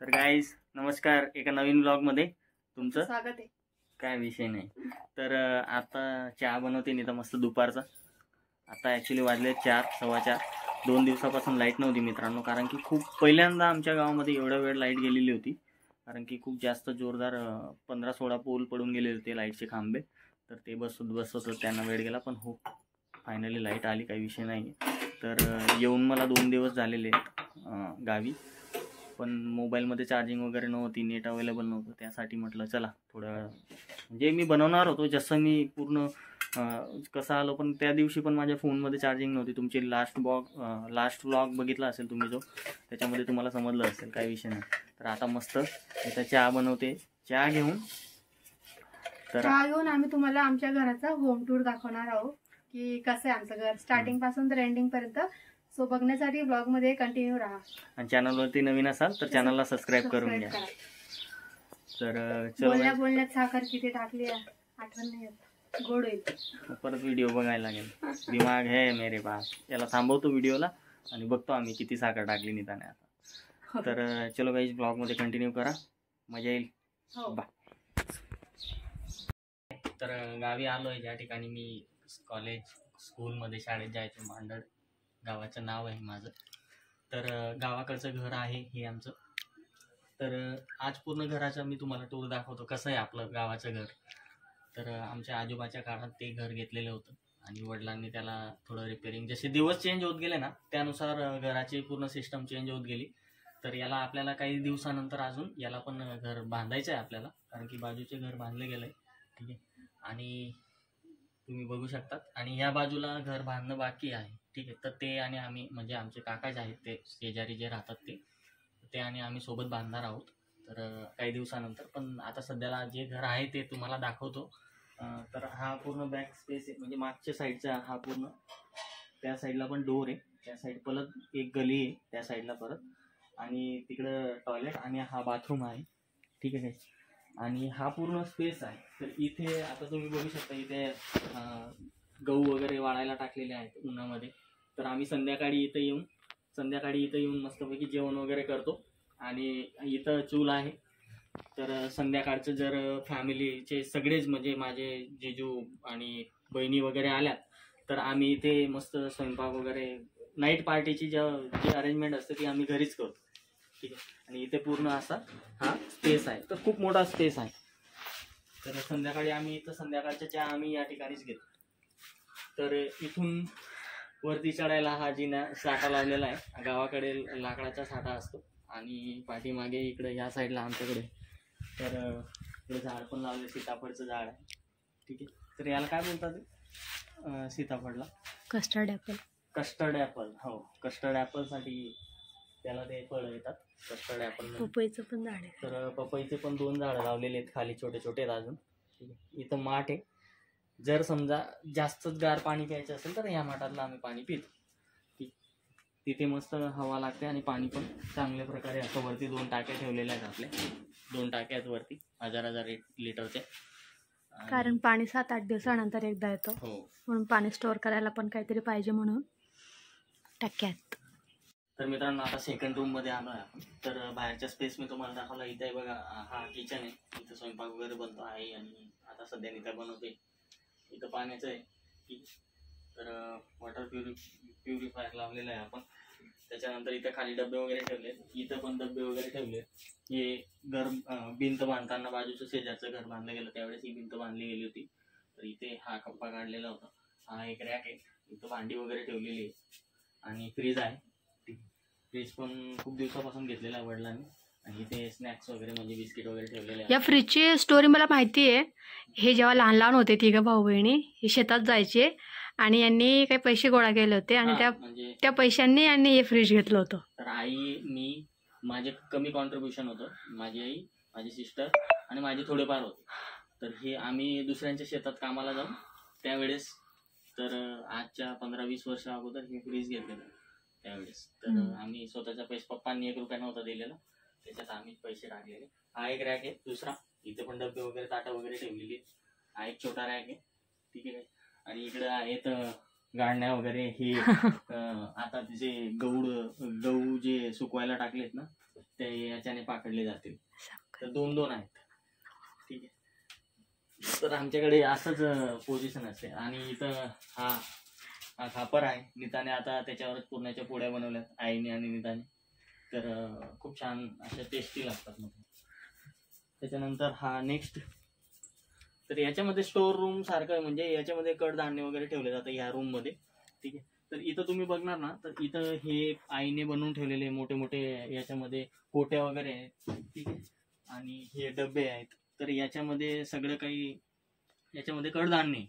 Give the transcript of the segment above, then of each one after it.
तर गाईज नमस्कार, एका नवीन ब्लॉग मध्ये तुमचं स्वागत आहे. काय विषय नाही. तर आता चहा बनवते नीता मस्त दुपारचा. आता ॲक्च्युली वाजले 4, 4:15. 2 दिवसापासून लाईट नव्हती मित्रांनो, कारण की खूप पहिल्यांदा आमच्या गावामध्ये एवढ्या वेळ लाईट गेलेली होती. कारण की खूप जास्त जोरदार 15-16 पोल पडून गेले होते लाईटचे खांबे. तर ते बसवत त्यांना वेळ गेला, पण हो फायनली लाईट आली, काही विषय नाही. तर येऊन मला 2 दिवस झालेले गावी, पण मोबाईलमध्ये चार्जिंग वगैरे नव्हती, नेट अवेलेबल नव्हतं. त्यासाठी म्हटलं चला थोडं वेळ, म्हणजे मी बनवणार होतो जसं मी पूर्ण कसं आलो, पण त्या दिवशी पण माझ्या फोनमध्ये चार्जिंग नव्हती. तुमची लास्ट व्लॉग बघितला असेल तुम्ही जो, त्याच्यामध्ये तुम्हाला समजलं असेल, काही विषय नाही. तर आता मस्त इथं चहा बनवते. चहा घेऊन आम्ही तुम्हाला आमच्या घराचा होम टूर दाखवणार आहोत की कसं आहे आमचं घर स्टार्टिंग पासून तर एंडिंग पर्यंत. सो बघण्यासाठी ब्लॉग मध्ये कंटिन्यू राहा. आणि चॅनलवरती नवीन असाल तर चॅनलला सबस्क्राईब करून घ्या. तर चलो, बोलण्यात साखर किती टाकली आठवण नाही येत, गोड होईल. परत व्हिडिओ बघायला लागेल, दिमाग है मेरे पास. याला थांबवतो व्हिडिओला आणि बघतो आम्ही किती साखर टाकली निताने आता. तर चलो गाईज, ब्लॉग मध्ये कंटिन्यू करा, मजा येईल. बाय. तर गावी आलोय, ज्या ठिकाणी मी कॉलेज स्कूलमध्ये शाळेत जायचो. मांडळ गावाचं नाव आहे माझं. तर गावाकडचं घर आहे हे आमचं. तर आज पूर्ण घराचा मी तुम्हाला टूर दाखवतो, कसं आहे आपलं गावाचं घर. तर आमच्या आजोबाच्या काळात ते घर घेतलेलं होतं आणि वडिलांनी त्याला थोडं रिपेअरिंग, जसे दिवस चेंज होत गेले ना त्यानुसार घराची पूर्ण सिस्टम चेंज होत गेली. तर याला आपल्याला काही दिवसानंतर अजून याला पण घर बांधायचं आहे आपल्याला, कारण की बाजूचे घर बांधले गेलं आहे. ठीक आहे, आणि तुम्ही बघू शकतात. आणि ह्या बाजूला घर बांधणं बाकी आहे. ठीक आहे, तर ते आणि आम्ही, म्हणजे आमचे काका जे आहेत ते शेजारी जे राहतात ते आणि आम्ही सोबत बांधणार आहोत. तर काही दिवसानंतर. पण आता सध्याला जे घर आहे ते तुम्हाला दाखवतो. तर हा पूर्ण बॅक स्पेस आहे, म्हणजे मागच्या साईडचा हा पूर्ण. त्या साईडला पण डोर आहे, त्या साईड परत एक गली आहे त्या साईडला परत, आणि तिकडं टॉयलेट आणि हा बाथरूम आहे. ठीक आहे, आणि हा पूर्ण स्पेस आहे. तर इथे आता तुम्ही बघू शकता, इथे गहू वगैरे वाळायला टाकलेले आहेत उन्हामध्ये. तर आम्ही संध्याकाळी इथं येऊन मस्तपैकी जेवण वगैरे करतो. आणि इथं चूल आहे. तर संध्याकाळचं जर फॅमिलीचे सगळेच, म्हणजे माझे जिजू आणि बहिणी वगैरे आल्यात, तर आम्ही इथे मस्त स्वयंपाक वगैरे, नाईट पार्टीची जी अरेंजमेंट असते ती आम्ही घरीच करतो. ठीक आहे, आणि इथे पूर्ण असा हा स्पेस आहे. तर खूप मोठा स्पेस आहे. तर संध्याकाळी आम्ही इथं संध्याकाळच्या चहा आम्ही या ठिकाणीच घेतो. तर इथून वरती चढायला हा जिना साठा लावलेला आहे. गावाकडे लाकडाचा साठा असतो. आणि पाठीमागे इकडे ह्या साईडला आमच्याकडे तर इकडे झाड पण लावले, सीताफळचं झाड आहे. ठीक आहे, तर याला काय बोलतात सीताफळला? Custard apple. हो, कस्टर्ड ॲपलसाठी त्याला ते फळं येतात, कस्टर्ड ॲपल. पपईचं पण झाड आहे. तर पपईचे पण 2 झाडं लावलेले आहेत खाली, छोटे छोटे आहेत अजून. ठीक आहे, इथं माठ आहे. जर समजा जास्तच गार पाणी प्यायचं असेल तर या माठातलं आम्ही पाणी पितो. तिथे मस्त हवा लागते आणि पाणी पण चांगल्या प्रकारे असं. वरती 2 टाक्या ठेवलेल्या आहेत आपल्या, 2 टाक्या आहेत वरती 1000 लिटरचे. कारण पाणी 7-8 दिवसानंतर एकदा येतो. हो, म्हणून पाणी स्टोअर करायला पण काहीतरी पाहिजे, म्हणून टाक्यात. तर मित्रांनो, आता सेकंड रूम मध्ये आलो आहे आपण. तर बाहेरच्या स्पेस मी तुम्हाला दाखवला. इथे बघा, हा किचन आहे. इथं स्वयंपाक वगैरे बनतो आहे. आणि आता सध्या इथं बनवते. इथं पाण्याचं आहे. तर वॉटर प्युरिफायर लावलेलं आहे आपण. त्याच्यानंतर इथं खाली डबे वगैरे ठेवले, इथं पण डबे वगैरे ठेवले. हे घर भिंत बांधताना बाजूचं शेजारचं घर बांधलं गेलं, त्यावेळेस ही भिंत बांधली गेली होती. तर इथे हा कप्पा काढलेला होता. हा एक रॅक आहे, इथं भांडी वगैरे ठेवलेली आहे. आणि फ्रीज आहे. फ्रीज पण खूप दिवसापासून घेतलेला आहे वडिलांनी. आणि इथे स्नॅक्स वगैरे, म्हणजे बिस्किट वगैरे ठेवलेले आहे. या फ्रीजची स्टोरी मला माहिती आहे. हे जेव्हा लहान लहान होते 3 भाऊ बहिणी, हे शेतात जायचे आणि यांनी काही पैसे गोळा केले होते आणि त्या पैशांनी यांनी हे फ्रीज घेतलं होतं. तर आई, मी, माझे कमी कॉन्ट्रीब्युशन होतं. माझी आई, माझी सिस्टर आणि माझे थोडेफार होते. तर हे आम्ही दुसऱ्यांच्या शेतात कामाला जाऊन त्यावेळेस, तर आजच्या 15-20 वर्ष अगोदर हे फ्रीज घेतलेलं त्यावेळेस. तर आम्ही स्वतःचा पैसे, पप्पांनी 1 रुपया नव्हता दिलेला, त्याच्यात आम्ही पैसे टाकलेले. हा एक रॅक आहे दुसरा. इथे पण डबे वगैरे, ताटं वगैरे ठेवलेली. हा एक छोटा रॅक आहे. ठीक आहे, आणि इकडे आहेत गाळण्या वगैरे. हे आता जे गहू जे सुकवायला टाकलेत ना, ते याच्याने पाकडले जातील. तर 2-2 आहेत. ठीक आहे. तर आमच्याकडे असंच पोझिशन असते. आणि इथं हा खापर आहे. नीताने आता त्याच्यावरच पुरणाच्या पोळ्या बनवल्यात आईने आणि नीताने. तर खूप छान अशा टेस्टी लागतात मग. त्याच्यानंतर हा नेक्स्ट, तर याच्यामध्ये स्टोर रूम सारखं, म्हणजे याच्यामध्ये कडधान्य वगैरे ठेवले जातं ह्या रूम मध्ये. ठीक आहे. तर इथं तुम्ही बघणार ना, तर इथं हे आईने बनवून ठेवलेले मोठे मोठे याच्यामध्ये कोट्या वगैरे आहेत. ठीक आहे. आणि हे डबे आहेत. तर याच्यामध्ये सगळं काही, याच्यामध्ये कडधान्य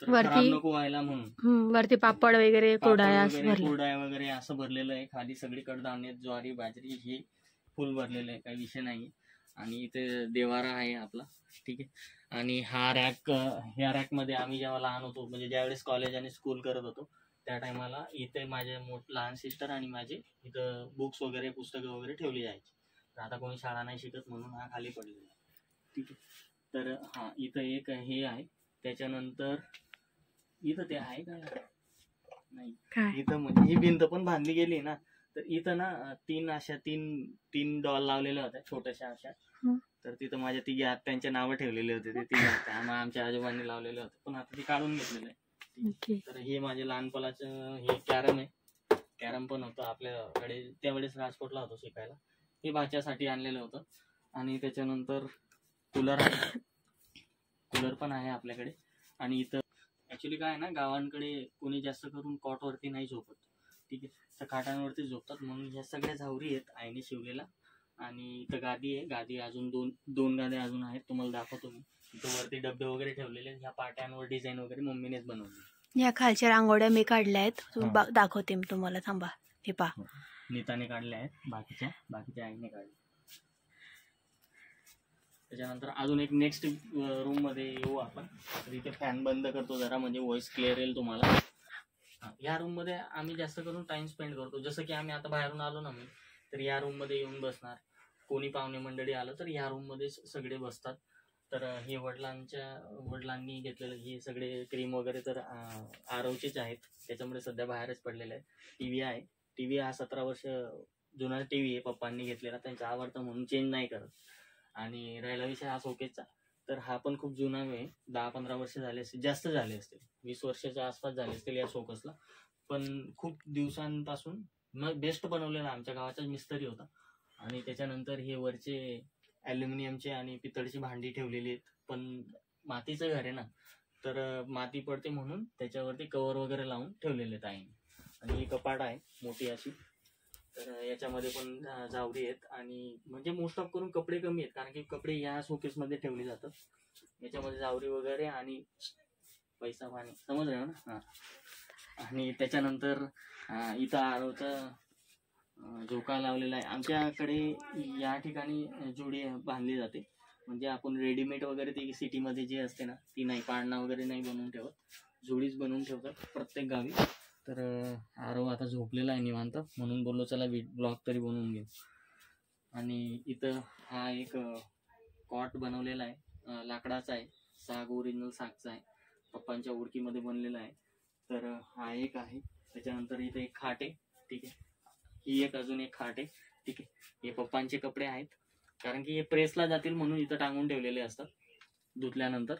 खराब वरती नको व्हायला म्हणून वरती पापड वगैरे कुरडया वगैरे असं भरलेलं आहे. खाली सगळी कडधान्य, ज्वारी, बाजरी हे फुल भरलेलं आहे, काही विषय नाही. आणि इथे देवारा आहे आपला. ठीक आहे. आणि हा रॅक, ह्या रॅक मध्ये आम्ही जेव्हा लहान होतो, म्हणजे ज्यावेळेस कॉलेज आणि स्कूल करत होतो, त्या टायमाला इथे माझे लहान सिस्टर आणि माझे इथं बुक्स वगैरे, पुस्तकं वगैरे ठेवली जायची. तर आता कोणी शाळा नाही शिकत म्हणून हा खाली पडलेला आहे. ठीक आहे. तर हा इथं एक हे आहे. त्याच्यानंतर इथं ते आहे का नाही, इथं म्हणजे ही भिंत पण बांधली गेली ना, तर इथं ना तीन डॉल लावलेल्या होत्या छोट्याशा अशा. तर तिथं माझ्या 3 आत्यांचे नावं ठेवलेले होते. ते 3 आत्या आमच्या आजोबांनी लावलेले होते, पण आता ते काढून घेतलेलं आहे. तर हे माझे लहानपणाचं हे कॅरम आहे. कॅरम पण होतं आपल्याकडे त्यावेळेस, राजकोटला होतो शिकायला. हे भाच्यासाठी आणलेलं होतं. आणि त्याच्यानंतर कूलर आहे, कूलर पण आहे आपल्याकडे. आणि इथं ऍक्च्युली काय आहे ना, गावांकडे कोणी जास्त करून कॉटवरती नाही झोपत. ठीक आहे. तर खाटांवरती झोपतात, म्हणून ह्या सगळ्या झावरी आहेत आईने शिवलेला. आणि इथं गादी आहे. गादी अजून दोन गाद्या अजून आहेत, तुम्हाला दाखवतो मी. इथं वरती डबे वगैरे ठेवलेले. ह्या पाट्यांवर डिझाईन वगैरे मम्मीनेच बनवली. या खालच्या रांगोळ्या मी काढल्या आहेत, दाखवते मी तुम्हाला, थांबा. हे पहा, नीताने काढल्या आहेत, बाकीच्या आईने काढल्या. त्याच्यानंतर अजून एक नेक्स्ट रूम मध्ये येऊ आपण. तर इथे फॅन बंद करतो जरा, म्हणजे व्हॉइस क्लिअर येईल तुम्हाला. या रूम मध्ये आम्ही जास्त करून टाइम स्पेंड करतो. जसं की आम्ही आता बाहेरून आलो ना, मी तर या रूम मध्ये येऊन बसणार. कोणी पाहुणे मंडळी आलं तर या रूम मध्ये सगळे बसतात. तर हे वडिलांनी घेतलेलं हे सगळे क्रीम वगैरे तर आरवचेच आहेत, त्याच्यामुळे सध्या बाहेरच पडलेले आहे. टीव्ही आहे. टीव्ही हा 17 वर्ष जुना टीव्ही आहे, पप्पांनी घेतलेला, त्यांचा आवडता म्हणून चेंज नाही करत. आणि राहिला विषय हा शोकेसचा, तर हा पण खूप जुना आहे. 10-15 वर्ष झाले असतील, जास्त झाले असतील, 20 वर्षाच्या आसपास झाले असतील या शोकेसला. पण खूप दिवसांपासून मग बेस्ट बनवलेला, आमच्या गावाचाच मिस्त्री होता. आणि त्याच्यानंतर हे वरचे ॲल्युमिनियमचे आणि पितळची भांडी ठेवलेली आहेत. पण मातीचं घर आहे ना, तर माती पडते म्हणून त्याच्यावरती कवर वगैरे लावून ठेवलेले आहेत आईने. आणि ही कपाट आहे मोठी अशी. तर याच्यामध्ये पण झावरी आहेत. आणि म्हणजे मोस्ट ऑफ करून कपडे कमी आहेत, कारण की कपडे या शोकेसमध्ये ठेवले जातात. याच्यामध्ये झावरी वगैरे आणि पैसा पाणी, समजलं ना. हां. आणि त्याच्यानंतर इथं आरवचा झोका लावलेला आहे. आमच्याकडे या ठिकाणी जोडी बांधली जाते. म्हणजे आपण रेडीमेड वगैरे ती सिटीमध्ये जी असते ना, ती नाही, पाळणा वगैरे नाही बनवून ठेवत, जोडीच बनवून ठेवतात प्रत्येक गावी. तर आरव आता झोपलेला आहे निवांत, म्हणून बोललो चला ब्लॉग तरी बनवून घेऊ. आणि इथं हा एक कॉट बनवलेला आहे, लाकडाचा आहे, साग ओरिजिनल सागचा आहे, पप्पांच्या ओळखीमध्ये बनलेला आहे. तर हा एक आहे. त्याच्यानंतर इथे एक खाट आहे. ठीक आहे. ही अजून एक खाट आहे. ठीक आहे. हे पप्पांचे कपडे आहेत, कारण की हे प्रेसला जातील म्हणून इथं टांगून ठेवलेले असतात धुतल्यानंतर.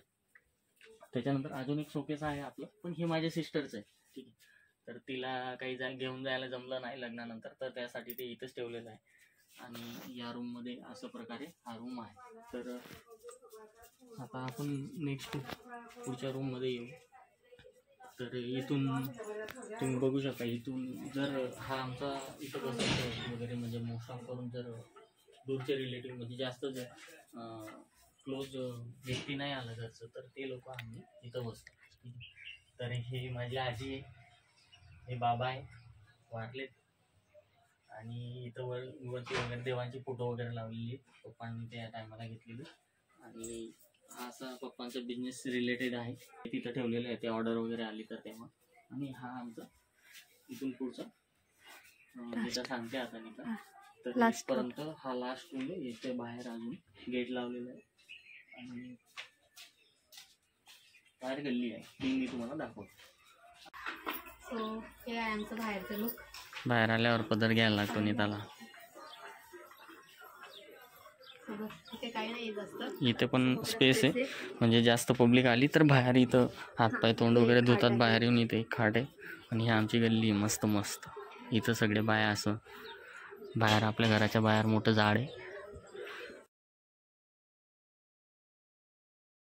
त्याच्यानंतर अजून एक शोकेस आहे आपलं, पण हे माझ्या सिस्टरचं आहे. ठीक आहे. तर तिला काही घेऊन जायला जमलं नाही लग्नानंतर, तर त्यासाठी ते इथंच ठेवलेलं आहे. आणि या रूम मध्ये अशा प्रकारे हा रूम आहे. तर आता आपण नेक्स्ट पुढच्या रूम मध्ये येऊ. तर इथून तुम्ही बघू शकता, इथून जर हा आमचा इथं बसायचं वगैरे, म्हणजे मोस्ट ऑफ करून जर दूरचे रिलेटिव्ह, म्हणजे जास्त क्लोज व्यक्ती नाही आलं घरचं, तर ते लोक आम्ही इथं बसतो. तर हे माझी आजी आहे, हे बाबा आहे, वारलेत. आणि इथं वरती वगैरे देवांची फोटो वगैरे लावलेली पप्पांनी त्या टायमाला घेतलेली. आणि हा असा पप्पांचा बिझनेस रिलेटेड आहे, तिथं ठेवलेलं आहे, ते ऑर्डर वगैरे आली तर तेव्हा. आणि हा आमचा इथून पुढचा जिथं सांगते आता नाही का, तर इथपर्यंत हा लास्ट रूम आहे. इथे बाहेर अजून गेट लावलेलं आहे आणि बाहेर गल्ली आहे, ती मी तुम्हाला दाखवतो. सो हे आहे आमचं बाहेरचं लुक. बाहेर आल्यावर पदर घ्यायला लागतो नीताला. इथे काही नाही जास्त. इथे पण स्पेस आहे, म्हणजे जास्त पब्लिक आली तर बाहेर इथं हातपाय तोंड वगैरे धुतात बाहेर येऊन. इथे एक खाट आहे आणि ही आमची गल्ली मस्त मस्त. इथं सगळे बाया असं बाहेर आपल्या घराच्या बाहेर मोठं झाड आहे